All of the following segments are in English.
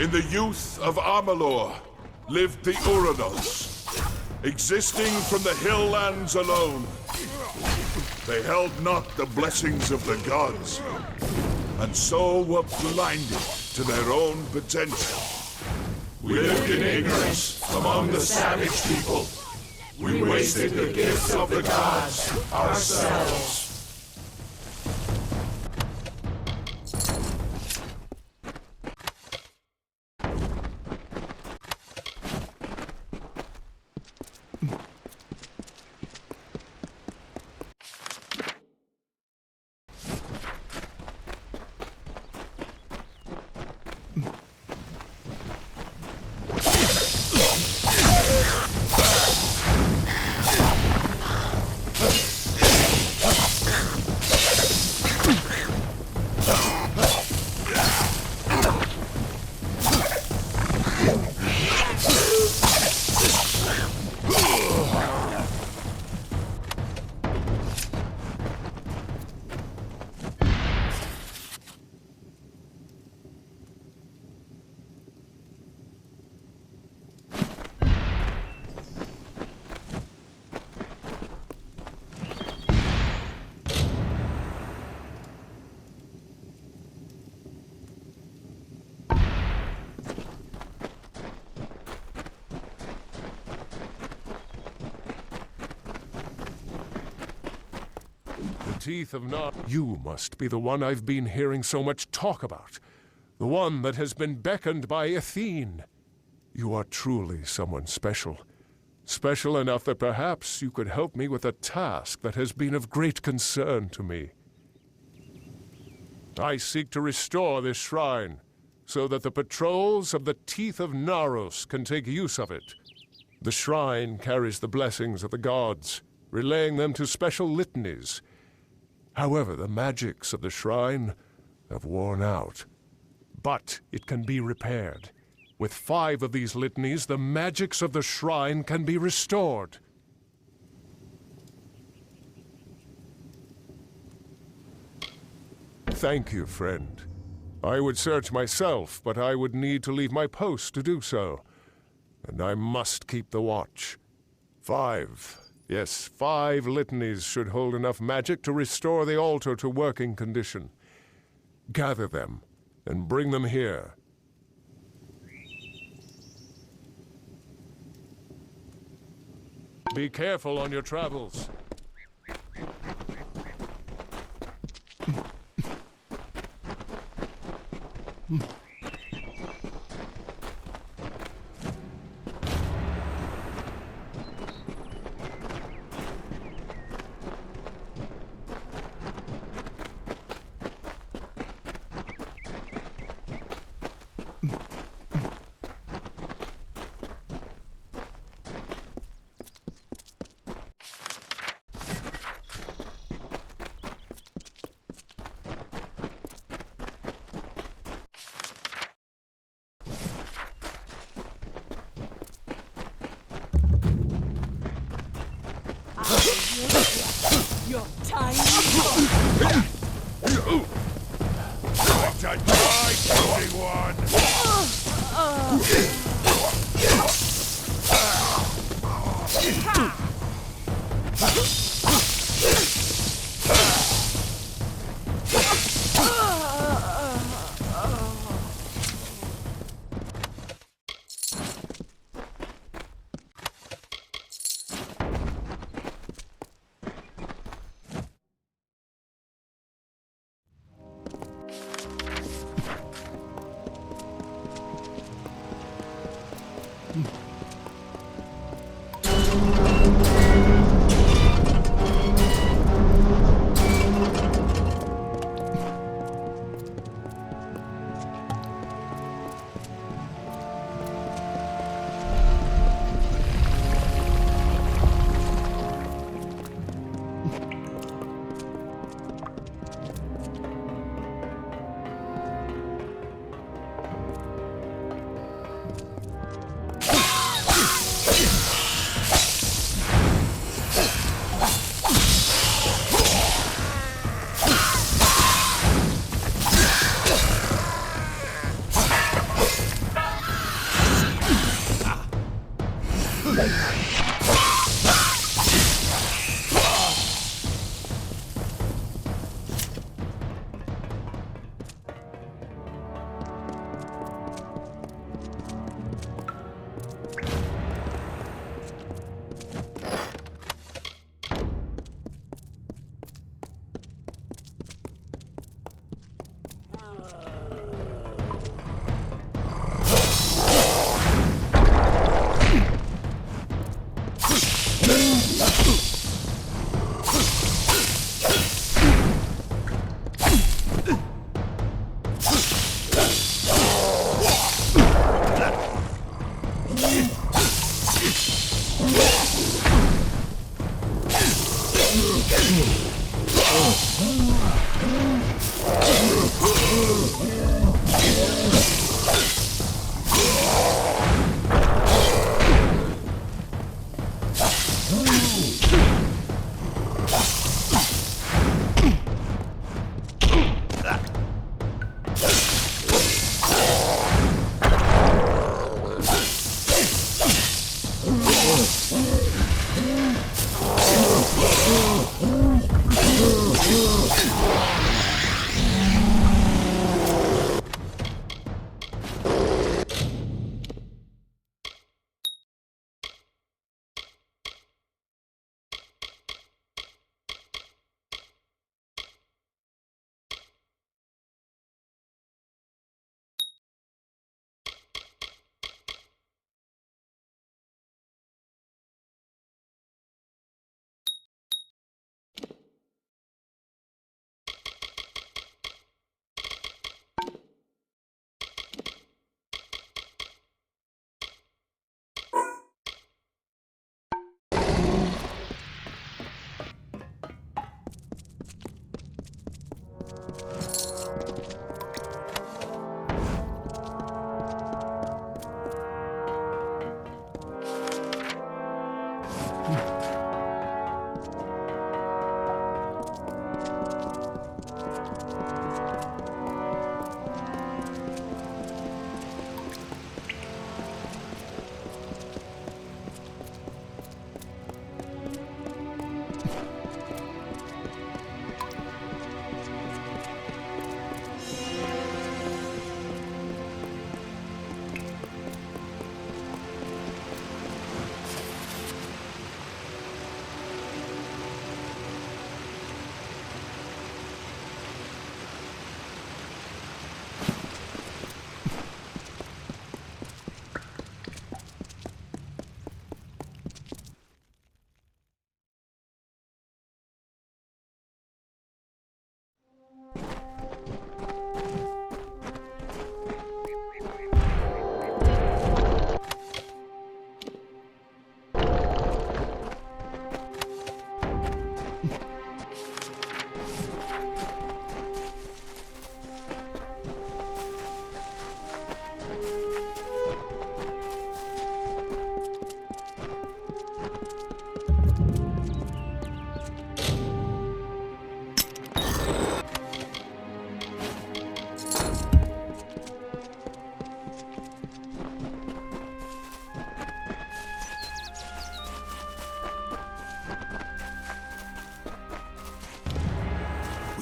In the youth of Amalur lived the Uranus, existing from the hill lands alone. They held not the blessings of the gods, and so were blinded to their own potential. We lived in ignorance among the savage people. We wasted the gifts of the gods ourselves. Teeth of You must be the one I've been hearing so much talk about. The one that has been beckoned by Athene. You are truly someone special. Special enough that perhaps you could help me with a task that has been of great concern to me. I seek to restore this shrine, so that the patrols of the Teeth of Naros can take use of it. The shrine carries the blessings of the gods, relaying them to special litanies. However, the magics of the shrine have worn out. But it can be repaired. With 5 of these litanies, the magics of the shrine can be restored. Thank you, friend. I would search myself, but I would need to leave my post to do so. And I must keep the watch. 5. Yes, 5 litanies should hold enough magic to restore the altar to working condition. Gather them, and bring them here. Be careful on your travels. Your time. Time to die, everyone!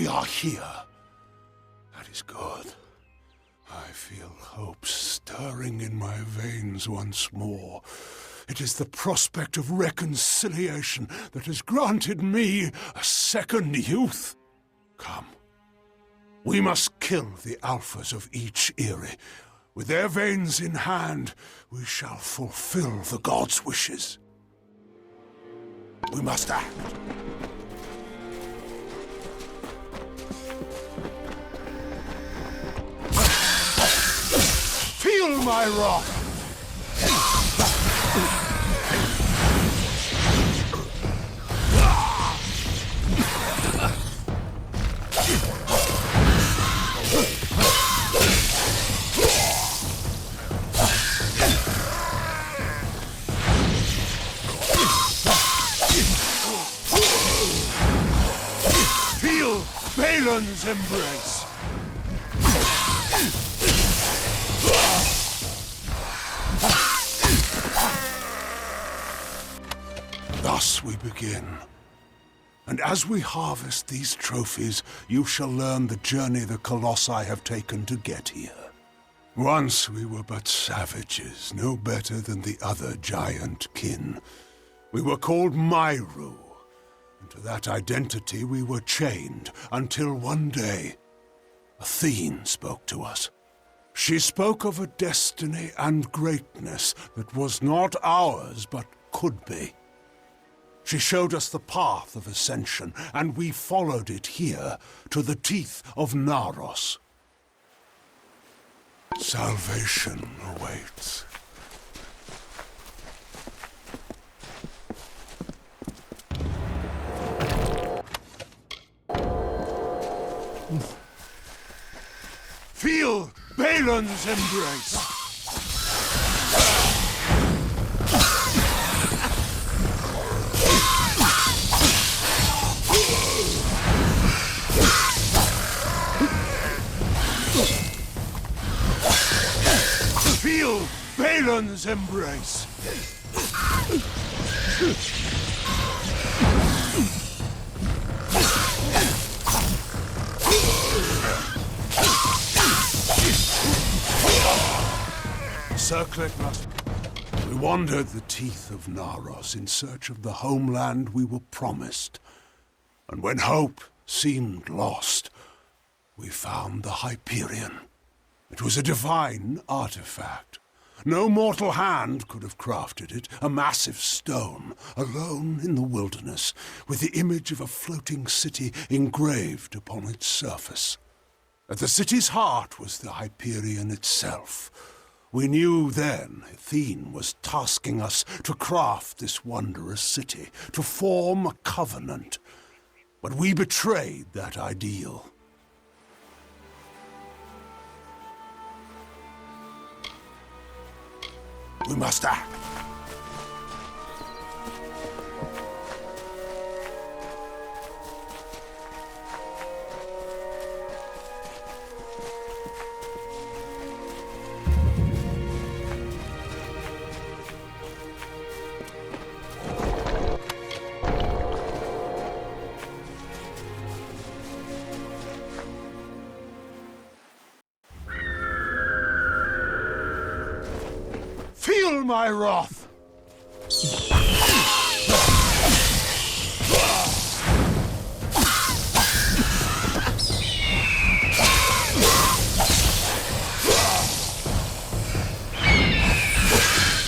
We are here. That is good. I feel hope stirring in my veins once more. It is the prospect of reconciliation that has granted me a second youth. Come. We must kill the alphas of each Eyrie. With their veins in hand, we shall fulfill the gods' wishes. We must act. Feel my wrath! Feel Balin's embrace! Thus we begin. And as we harvest these trophies, you shall learn the journey the Colossi have taken to get here. Once we were but savages, no better than the other giant kin. We were called Myru, and to that identity we were chained until one day, Athene spoke to us. She spoke of a destiny and greatness that was not ours, but could be. She showed us the path of ascension, and we followed it here, to the teeth of Naros. Salvation awaits. Feel Balin's embrace! Feel Balin's embrace! Circlet must... We wandered the teeth of Naros in search of the homeland we were promised. And when hope seemed lost, we found the Hyperion. It was a divine artifact. No mortal hand could have crafted it, a massive stone, alone in the wilderness, with the image of a floating city engraved upon its surface. At the city's heart was the Hyperion itself. We knew then Athene was tasking us to craft this wondrous city, to form a covenant. But we betrayed that ideal. We must act. Feel my wrath!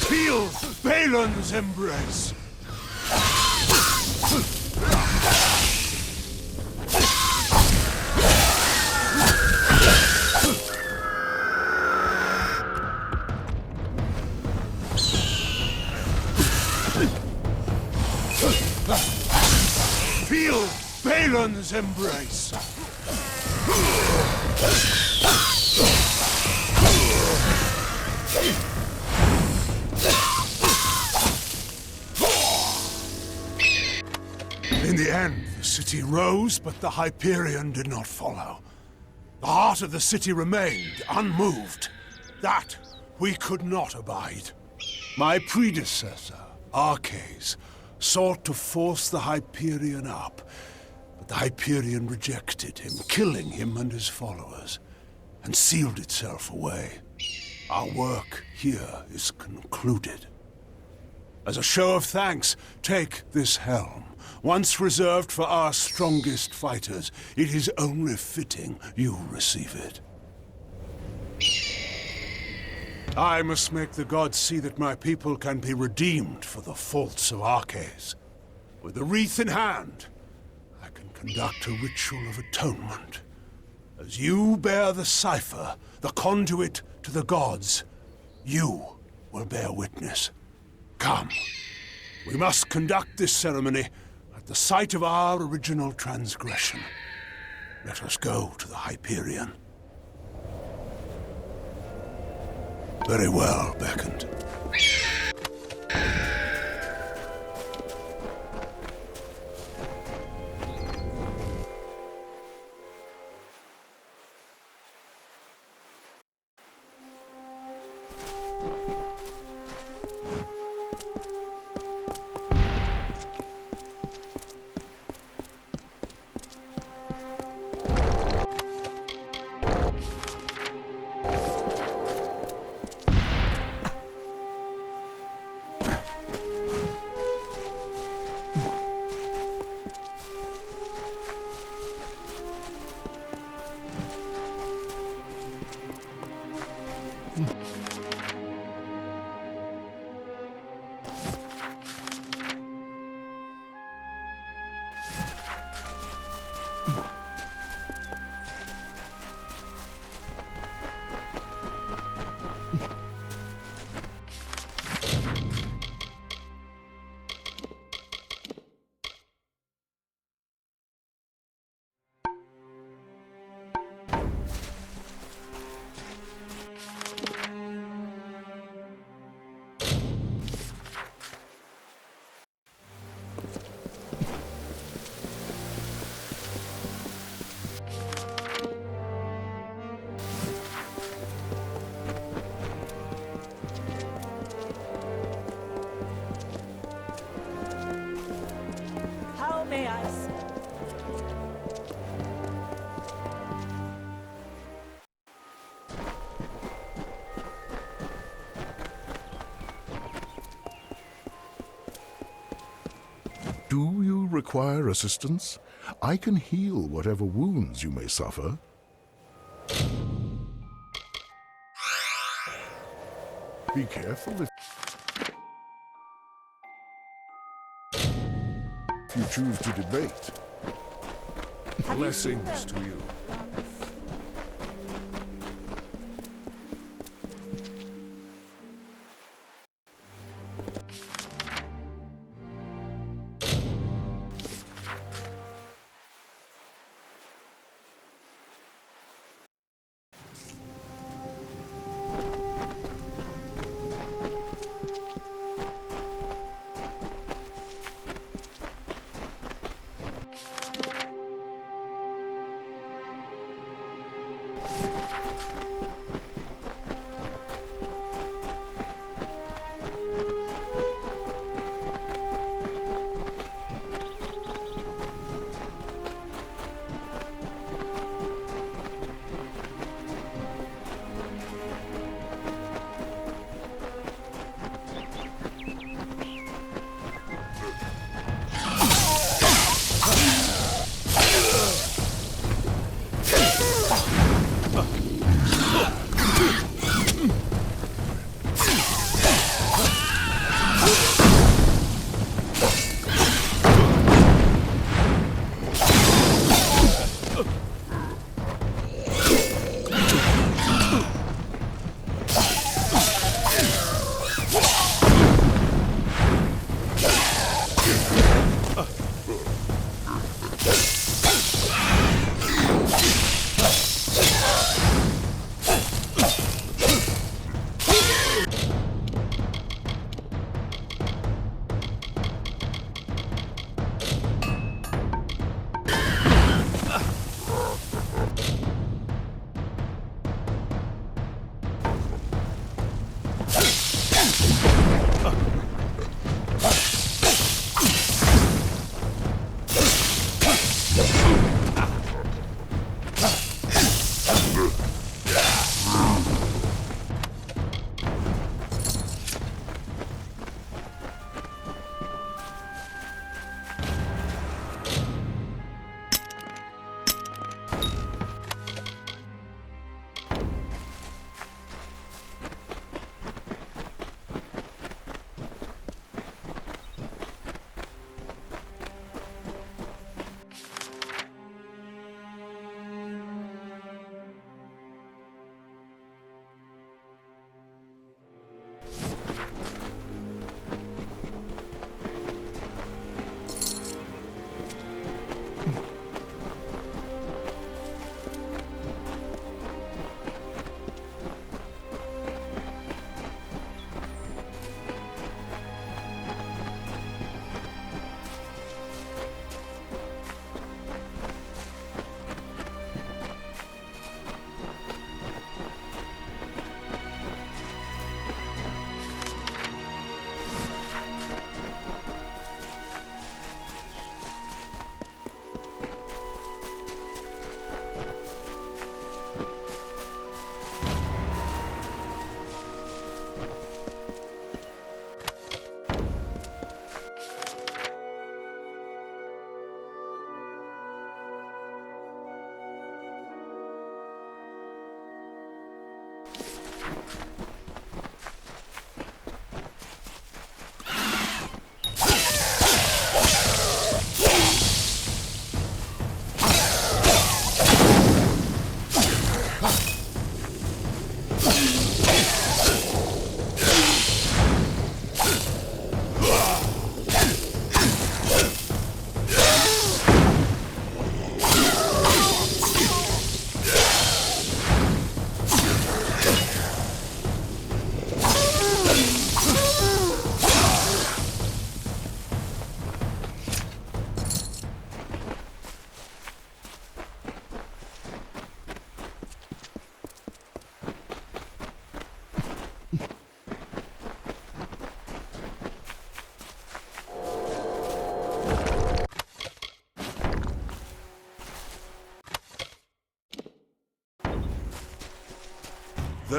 Feel Balin's embrace! Feel Balin's embrace! In the end, the city rose, but the Hyperion did not follow. The heart of the city remained unmoved. That we could not abide. My predecessor, Arcades, sought to force the Hyperion up, But the Hyperion rejected him, killing him and his followers, and sealed itself away. Our work here is concluded. As a show of thanks, take this helm. Once reserved for our strongest fighters, it is only fitting you receive it. I must make the gods see that my people can be redeemed for the faults of Arches. With the wreath in hand, I can conduct a ritual of atonement. As you bear the cipher, the conduit to the gods, you will bear witness. Come, we must conduct this ceremony at the site of our original transgression. Let us go to the Hyperion. Very well, Beckoned. How may I serve? Do you require assistance? I can heal whatever wounds you may suffer. Be careful if you choose to debate. Blessings to you.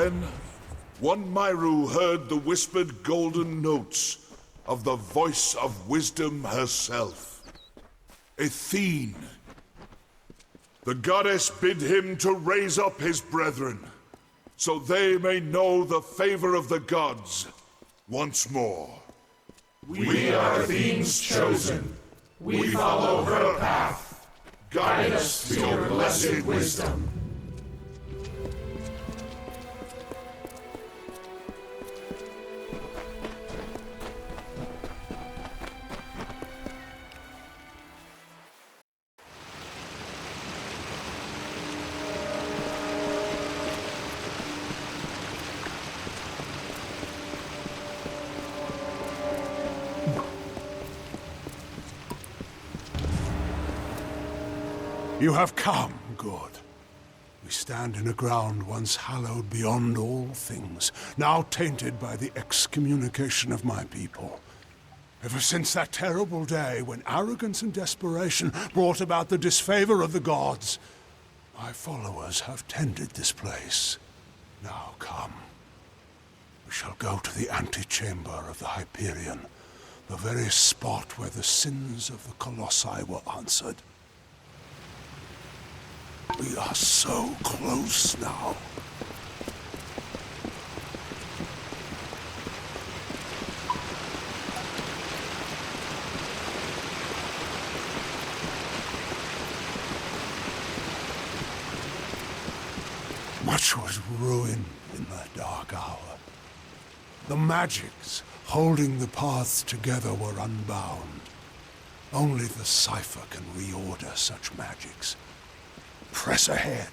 Then, one Myru heard the whispered golden notes of the voice of wisdom herself, Athene. The goddess bid him to raise up his brethren, so they may know the favor of the gods once more. We are Athene's chosen. We follow her path. Guide us to your blessed wisdom. You have come, good. We stand in a ground once hallowed beyond all things, now tainted by the excommunication of my people. Ever since that terrible day when arrogance and desperation brought about the disfavor of the gods, my followers have tended this place. Now come. We shall go to the antechamber of the Hyperion, the very spot where the sins of the Colossi were answered. We are so close now. Much was ruined in that dark hour. The magics holding the paths together were unbound. Only the cipher can reorder such magics. Press ahead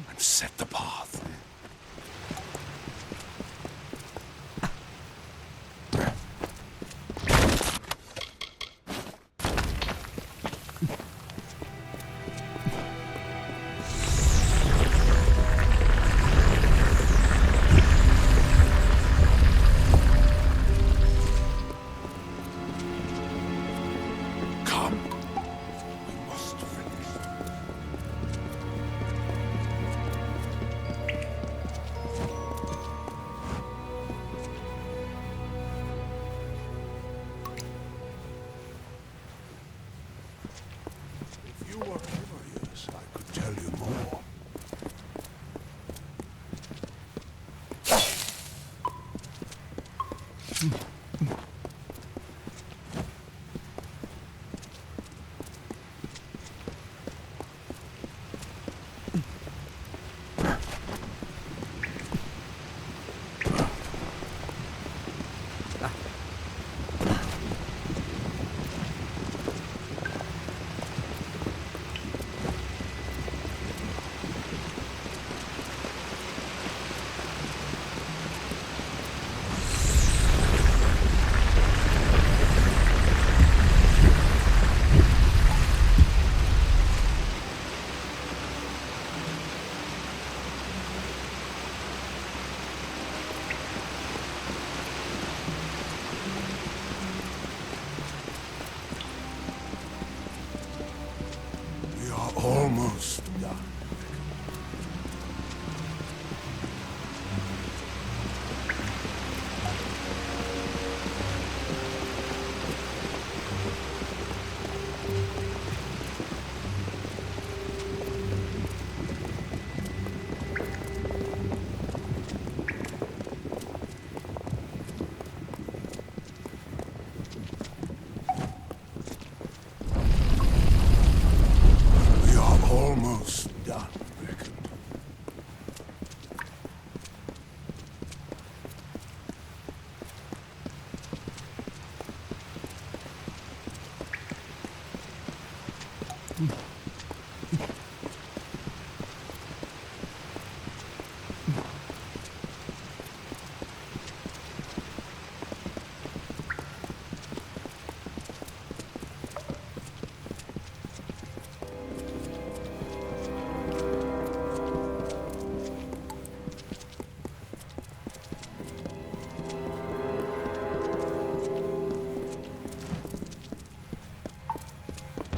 and set the path. Come. We must finish. If you were curious, I could tell you more. We are almost done. We are almost done, Rick.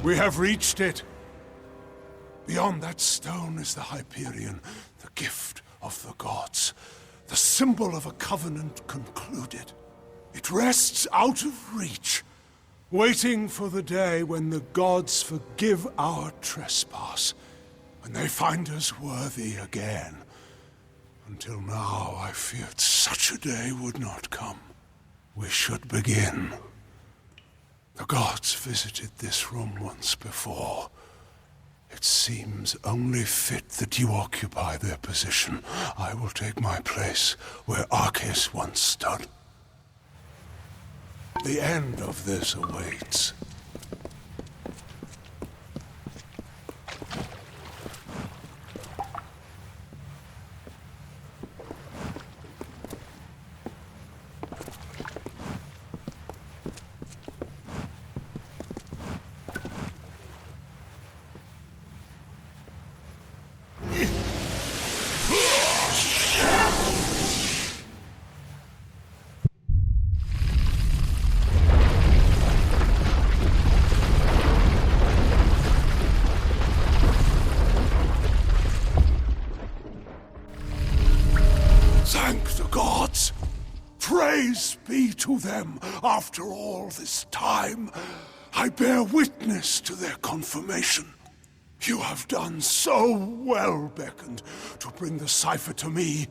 We have reached it. Beyond that stone is the Hyperion, the gift of the gods. symbol of a covenant concluded. It rests out of reach, waiting for the day when the gods forgive our trespass, when they find us worthy again. Until now, I feared such a day would not come. We should begin. The gods visited this room once before. It seems only fit that you occupy their position. I will take my place where Arceus once stood. The end of this awaits. Thank the gods! Praise be to them after all this time. I bear witness to their confirmation. You have done so well, Beckoned, to bring the cipher to me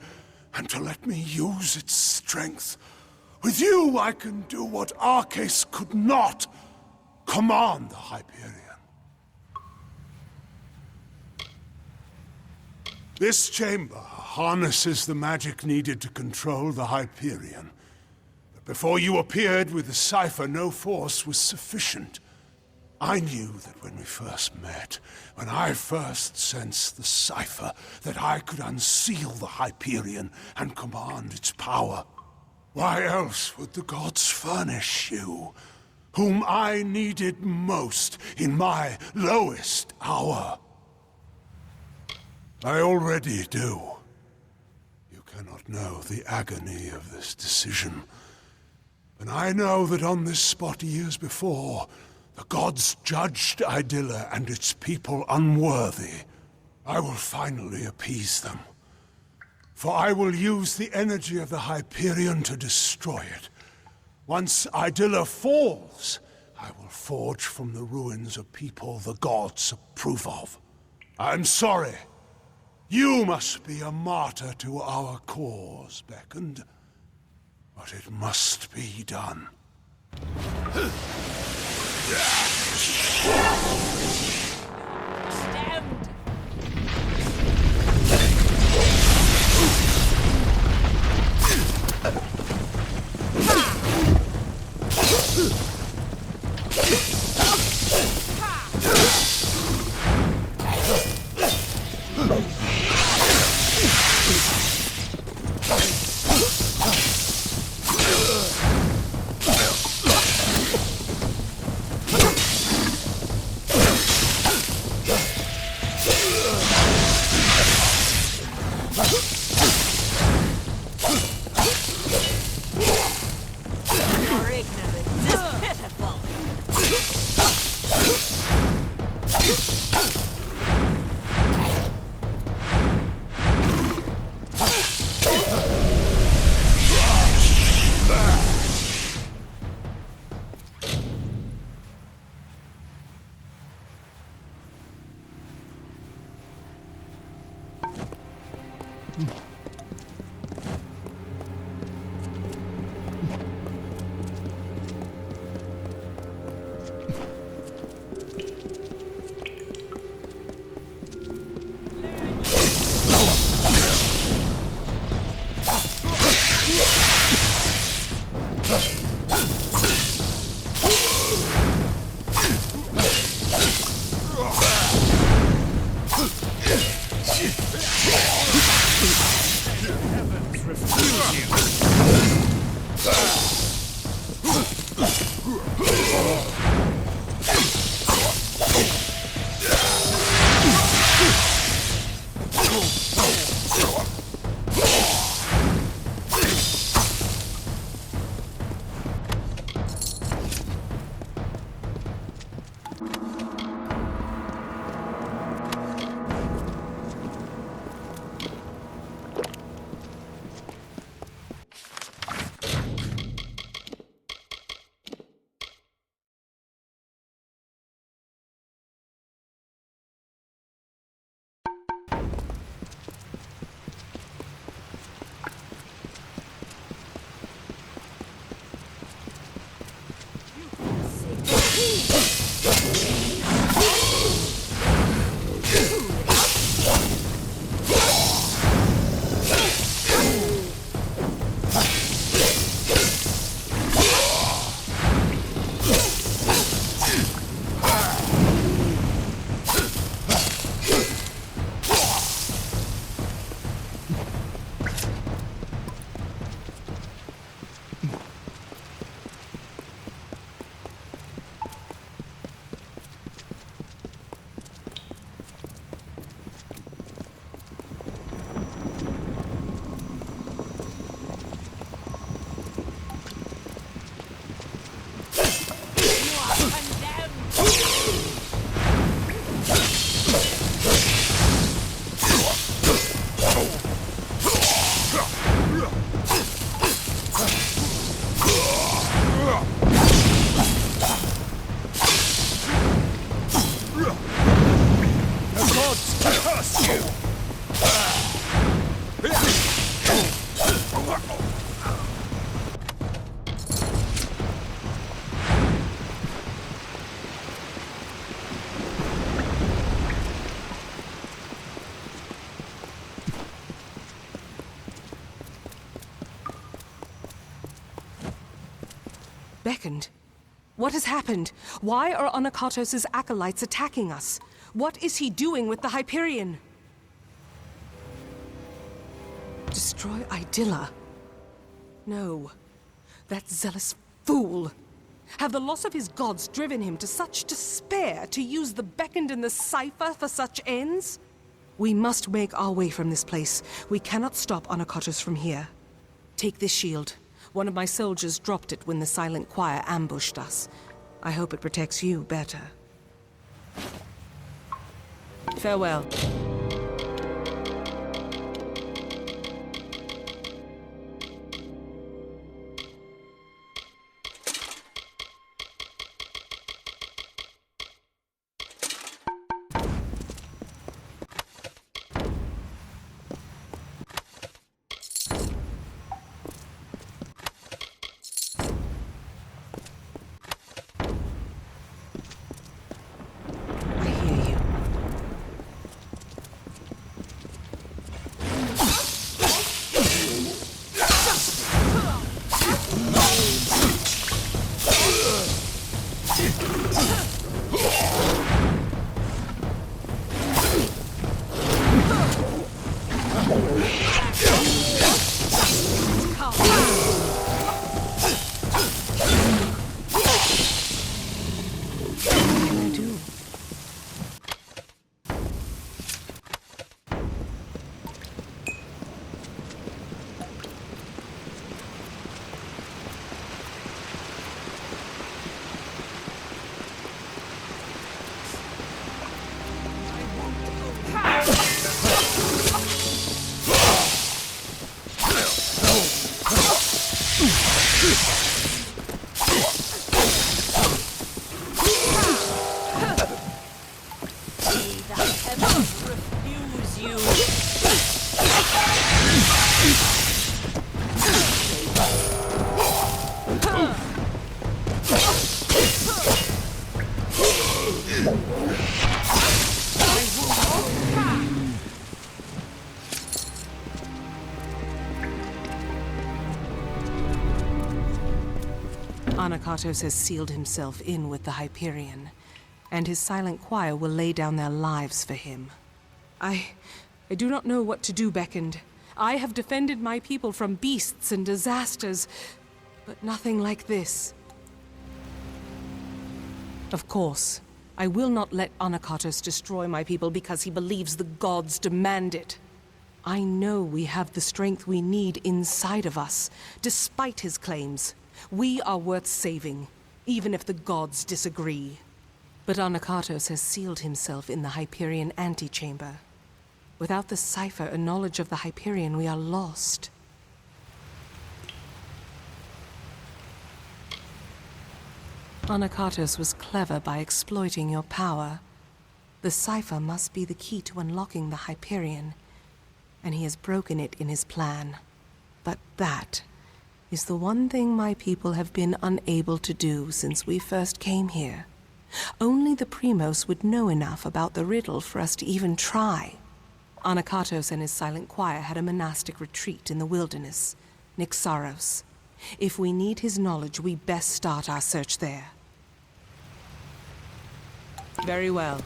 and to let me use its strength. With you, I can do what Arceus could not. Command the Hyperion. This chamber harnesses the magic needed to control the Hyperion. But before you appeared with the cipher, no force was sufficient. I knew that when we first met, when I first sensed the cipher, that I could unseal the Hyperion and command its power. Why else would the gods furnish you, whom I needed most in my lowest hour? I already do. You cannot know the agony of this decision. And I know that on this spot years before, the gods judged Idylla and its people unworthy. I will finally appease them. For I will use the energy of the Hyperion to destroy it. Once Idylla falls, I will forge from the ruins a people the gods approve of. I'm sorry. You must be a martyr to our cause, Beckoned. But it must be done. Damned! Your ignorance is pitiful. beckoned. What has happened? Why are Anakatos' acolytes attacking us? What is he doing with the Hyperion? Destroy Idylla? No. That zealous fool. Have the loss of his gods driven him to such despair to use the beckoned and the cipher for such ends? We must make our way from this place. We cannot stop Anakatos from here. Take this shield. One of my soldiers dropped it when the silent choir ambushed us. I hope it protects you better. Farewell. Anakatos has sealed himself in with the Hyperion, and his silent choir will lay down their lives for him. I do not know what to do, Beckoned. I have defended my people from beasts and disasters, but nothing like this. Of course, I will not let Anakatos destroy my people because he believes the gods demand it. I know we have the strength we need inside of us, despite his claims. We are worth saving, even if the gods disagree. But Anakatos has sealed himself in the Hyperion antechamber. Without the cipher and knowledge of the Hyperion, we are lost. Anakatos was clever by exploiting your power. The cipher must be the key to unlocking the Hyperion, and he has broken it in his plan. But that is the one thing my people have been unable to do since we first came here. Only the Primos would know enough about the riddle for us to even try. Anakatos and his silent choir had a monastic retreat in the wilderness, Nyxaros. If we need his knowledge, we best start our search there. Very well.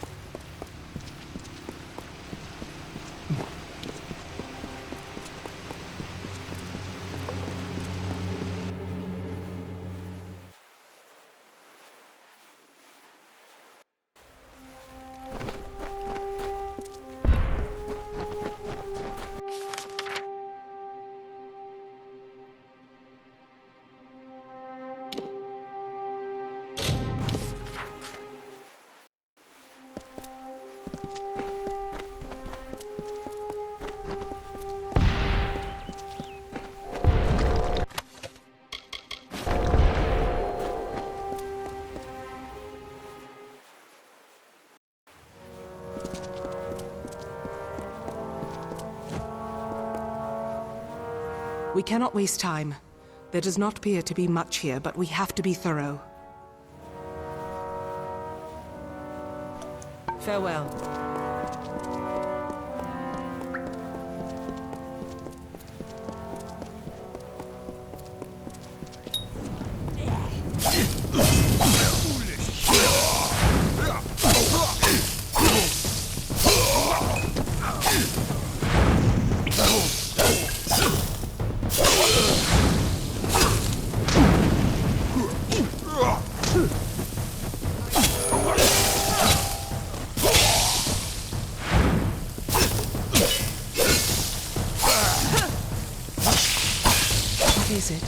We cannot waste time. There does not appear to be much here, but we have to be thorough. Farewell. is it?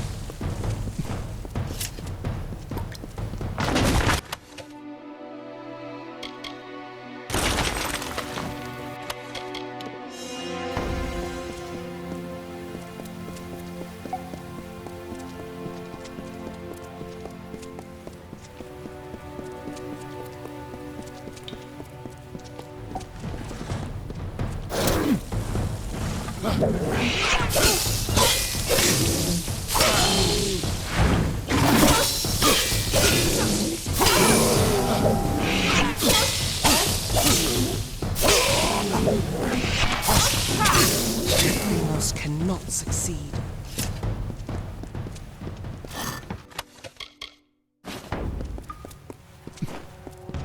Primos cannot succeed.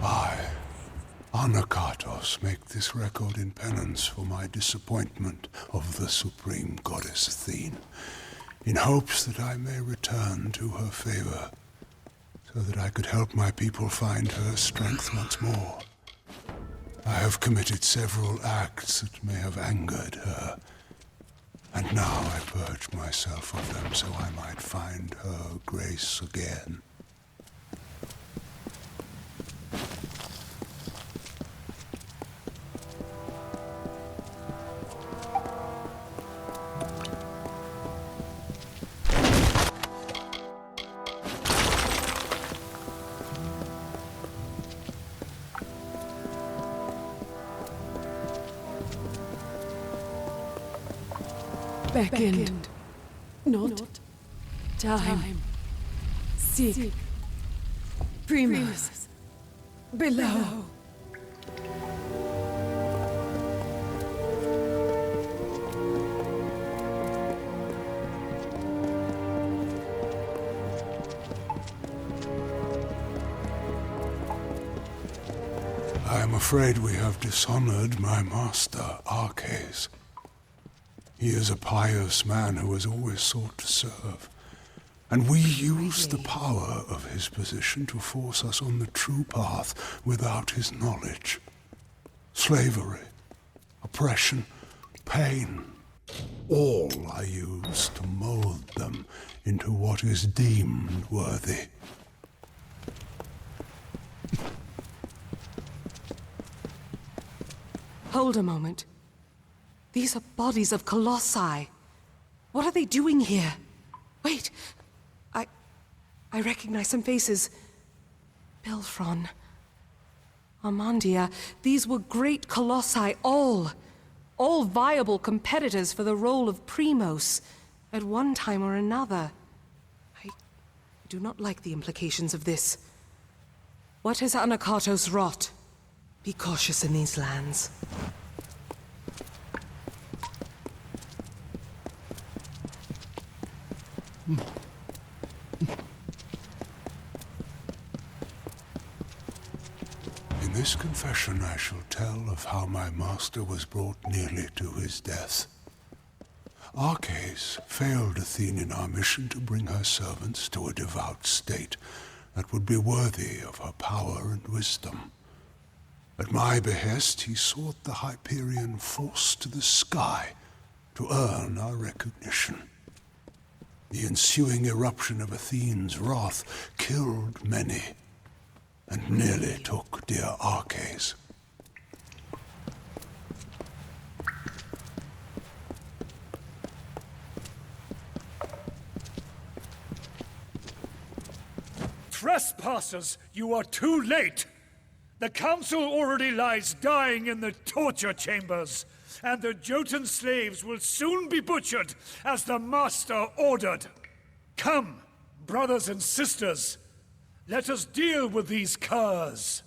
I, Anakatos, make this record in penance for my disappointment of the supreme goddess Athene, in hopes that I may return to her favor, so that I could help my people find her strength once more. I have committed several acts that may have angered her, and now I purge myself of them so I might find her grace again. Beckoned, not time. Seek Primus below. I am afraid we have dishonored my master, Arches. He is a pious man who has always sought to serve, and we use the power of his position to force us on the true path without his knowledge. Slavery, oppression, pain, all I use to mold them into what is deemed worthy. Hold a moment. These are bodies of colossi. What are they doing here? Wait. I recognize some faces. Bilfron. Armandia. These were great colossi, all viable competitors for the role of Primos at one time or another. I do not like the implications of this. What has Anakatos wrought? Be cautious in these lands. In this confession I shall tell of how my master was brought nearly to his death. Arches failed Athene in our mission to bring her servants to a devout state that would be worthy of her power and wisdom. At my behest, he sought the Hyperion force to the sky to earn our recognition. The ensuing eruption of Athene's wrath killed many, and nearly took dear Arches. Trespassers, you are too late! The council already lies dying in the torture chambers, and the Jotun slaves will soon be butchered as the master ordered. Come, brothers and sisters, let us deal with these curs.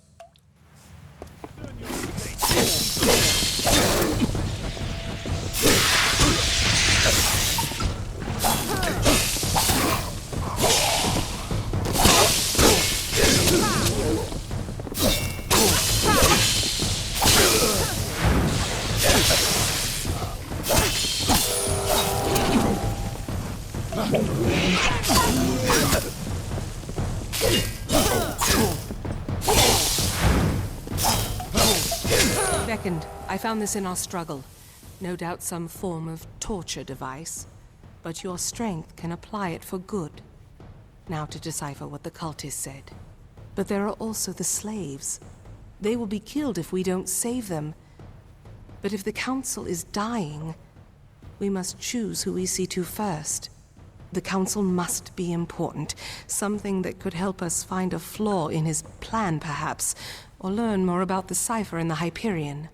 Beckoned. I found this in our struggle. No doubt some form of torture device. but your strength can apply it for good. Now to decipher what the cultists said. But there are also the slaves. They will be killed if we don't save them. But if the Council is dying, we must choose who we see to first. The Council must be important. Something that could help us find a flaw in his plan, perhaps, or learn more about the cipher in the Hyperion.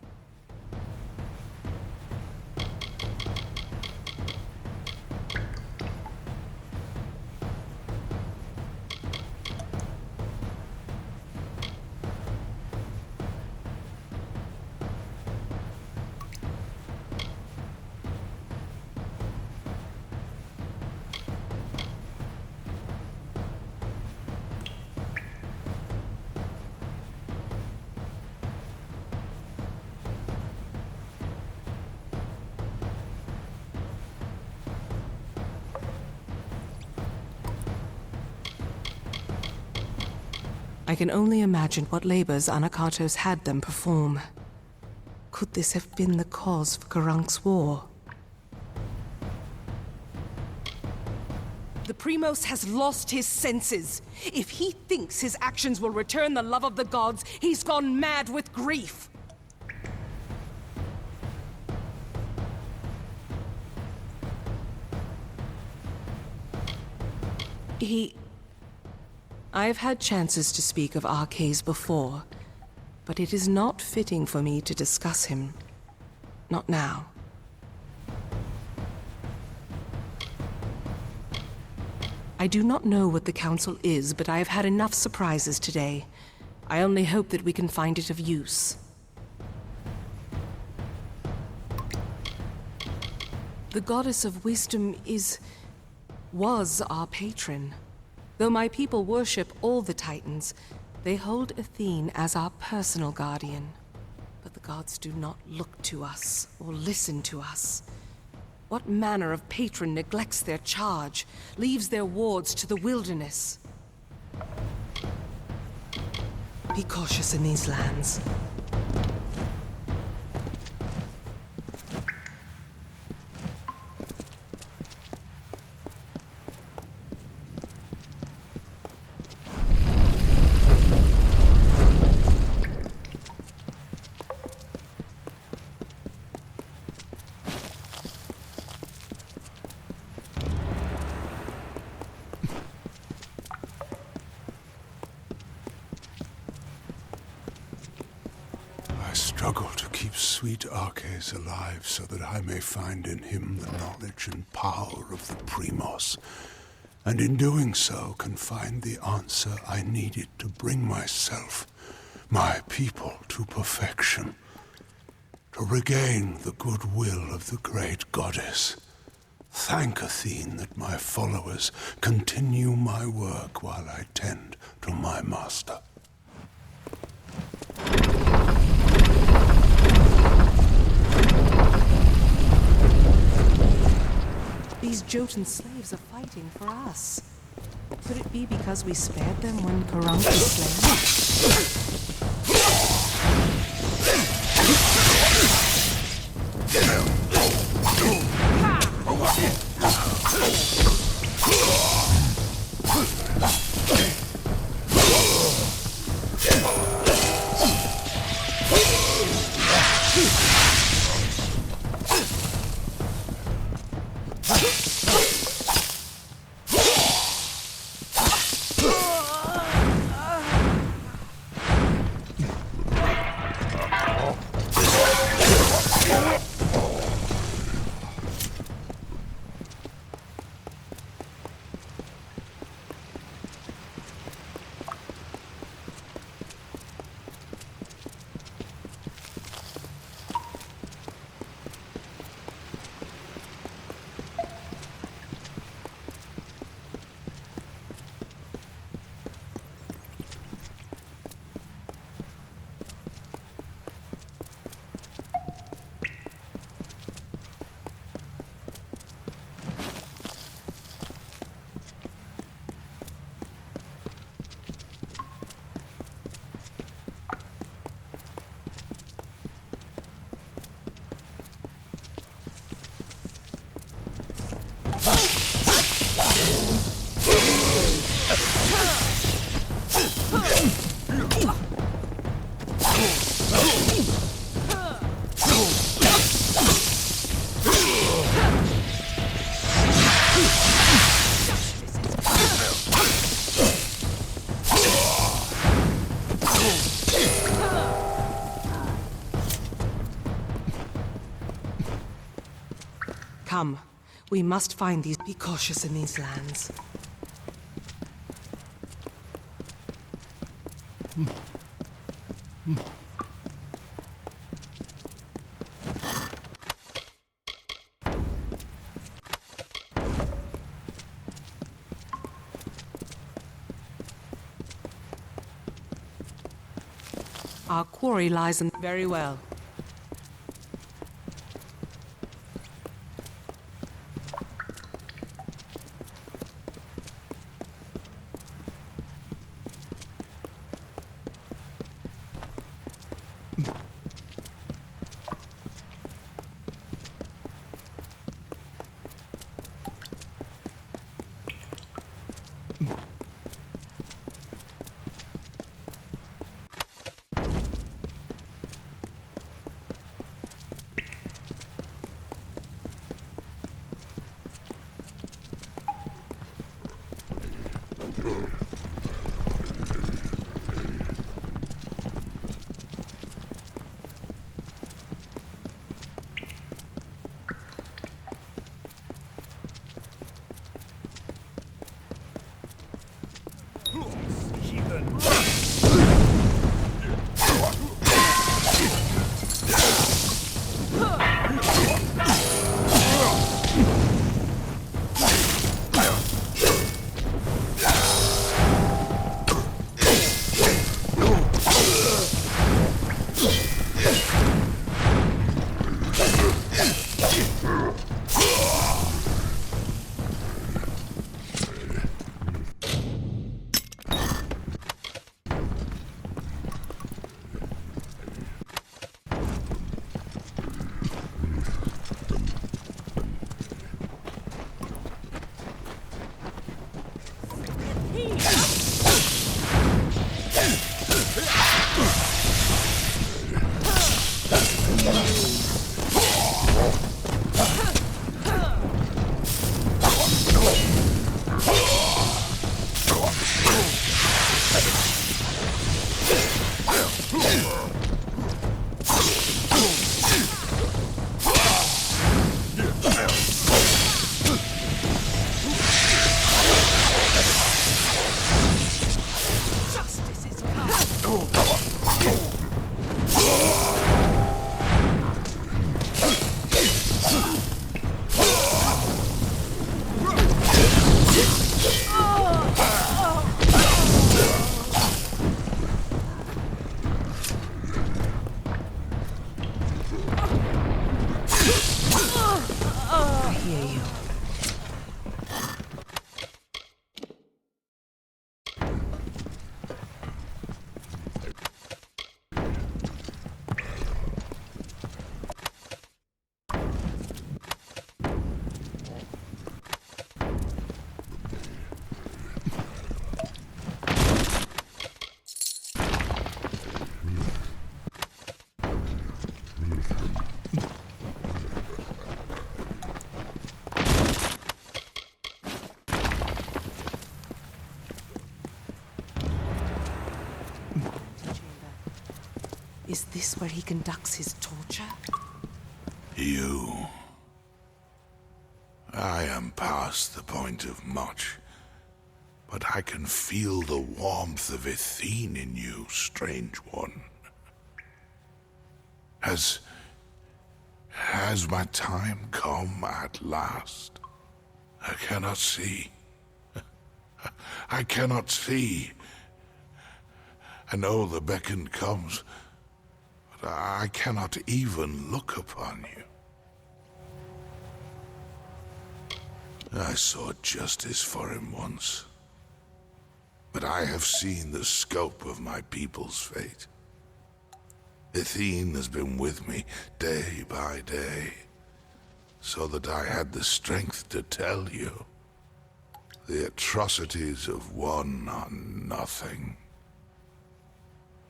I can only imagine what labors Anakatos had them perform. Could this have been the cause for Karank's war? The Primos has lost his senses. If he thinks his actions will return the love of the gods, he's gone mad with grief. I've had chances to speak of Arcades before, but it is not fitting for me to discuss him. Not now. I do not know what the Council is, but I have had enough surprises today. I only hope that we can find it of use. The Goddess of Wisdom was our patron. Though my people worship all the Titans, they hold Athene as our personal guardian. But the gods do not look to us or listen to us. What manner of patron neglects their charge, leaves their wards to the wilderness? Be cautious in these lands. I struggle to keep sweet Arcades alive so that I may find in him the knowledge and power of the Primos, and in doing so can find the answer I needed to bring myself, my people, to perfection, to regain the goodwill of the great goddess. Thank Athene that my followers continue my work while I tend to my master. These Jotun slaves are fighting for us. Could it be because we spared them when Karank was slain? Come, we must find these. Be cautious in these lands. Our quarry lies in. Very well. Is this where he conducts his torture? I am past the point of much, but I can feel the warmth of Athene in you, strange one. Has my time come at last? I cannot see. I cannot see. I know the beckon comes, but I cannot even look upon you. I sought justice for him once, but I have seen the scope of my people's fate. Athene has been with me day by day, so that I had the strength to tell you. The atrocities of one are nothing.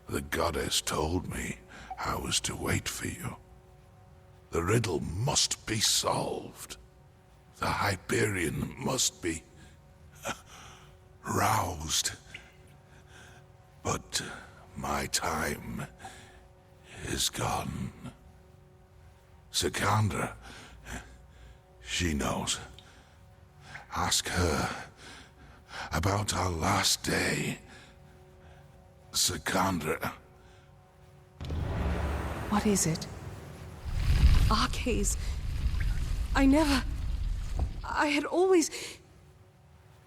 The goddess told me I was to wait for you. The riddle must be solved. The Hyperion must be roused. But my time is gone. Sikander, She knows. Ask her about our last day. Secandra. What is it? Arcades. I had always...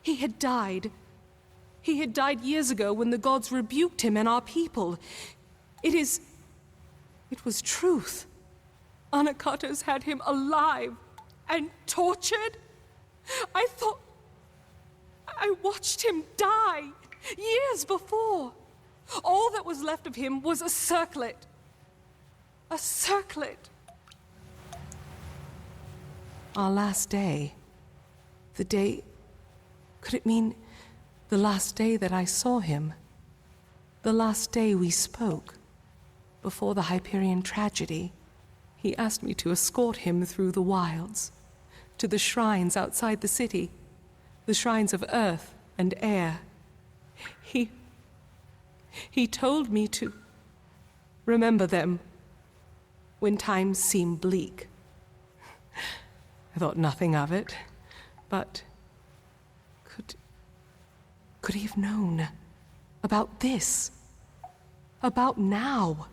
He had died. He had died years ago when the gods rebuked him and our people. It was truth. Anakatos had him alive and tortured. I watched him die years before. All that was left of him was a circlet. A circlet. Our last day. The day... Could it mean the last day that I saw him? The last day we spoke? Before the Hyperion tragedy, he asked me to escort him through the wilds, to the shrines outside the city, the shrines of earth and air. He told me to remember them when times seem bleak. I thought nothing of it, but could he have known about this? About now?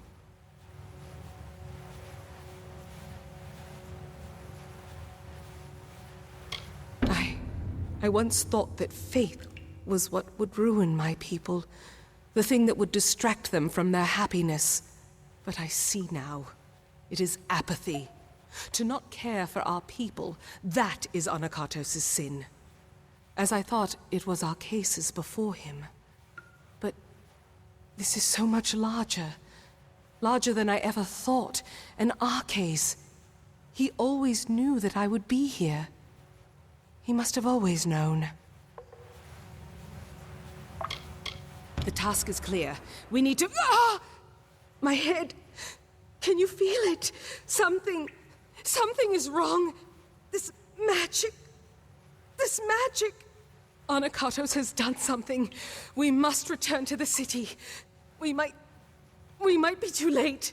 I once thought that faith was what would ruin my people, the thing that would distract them from their happiness. But I see now, it is apathy. To not care for our people, that is Anakatos' sin. As I thought it was our cases before him. But this is so much larger. Larger than I ever thought. An Arcase. He always knew that I would be here. He must have always known. The task is clear. We need to... Ah! My head! Can you feel it? Something is wrong. This magic... Anakatos has done something. We must return to the city. We might be too late.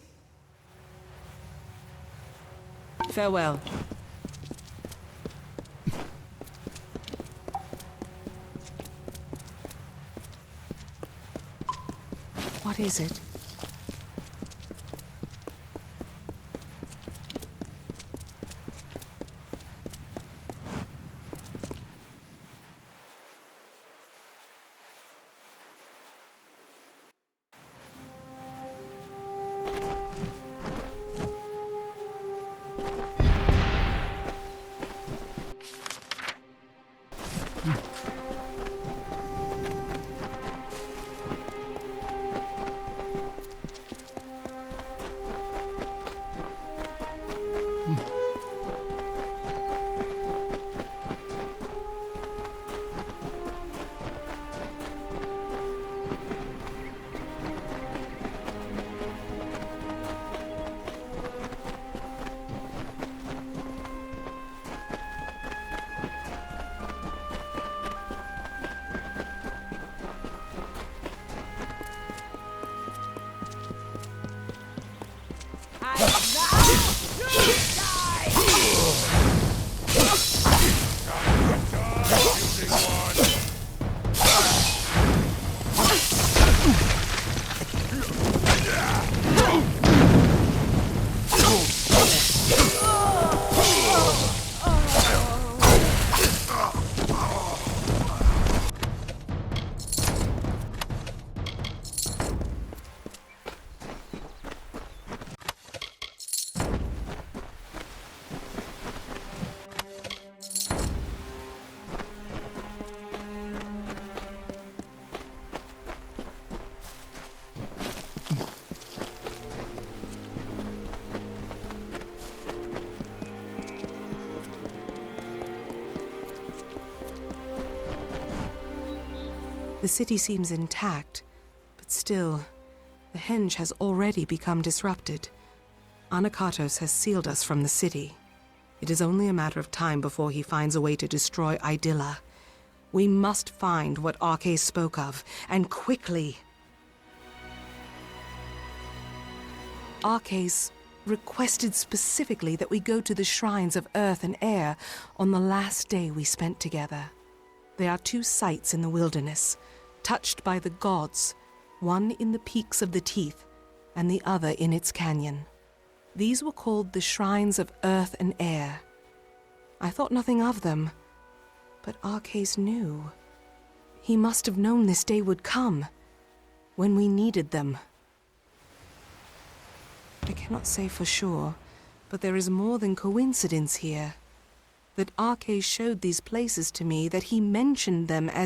Farewell. What is it? The city seems intact, but still, the henge has already become disrupted. Anakatos has sealed us from the city. It is only a matter of time before he finds a way to destroy Idylla. We must find what Arcais spoke of, and quickly. Arcais requested specifically that we go to the shrines of earth and air on the last day we spent together. There are 2 sites in the wilderness, touched by the gods, one in the peaks of the Teeth and the other in its canyon. These were called the shrines of earth and air. I thought nothing of them, but Arcais knew. He must have known this day would come, when we needed them. I cannot say for sure, but there is more than coincidence here. That Arcais showed these places to me, that he mentioned them as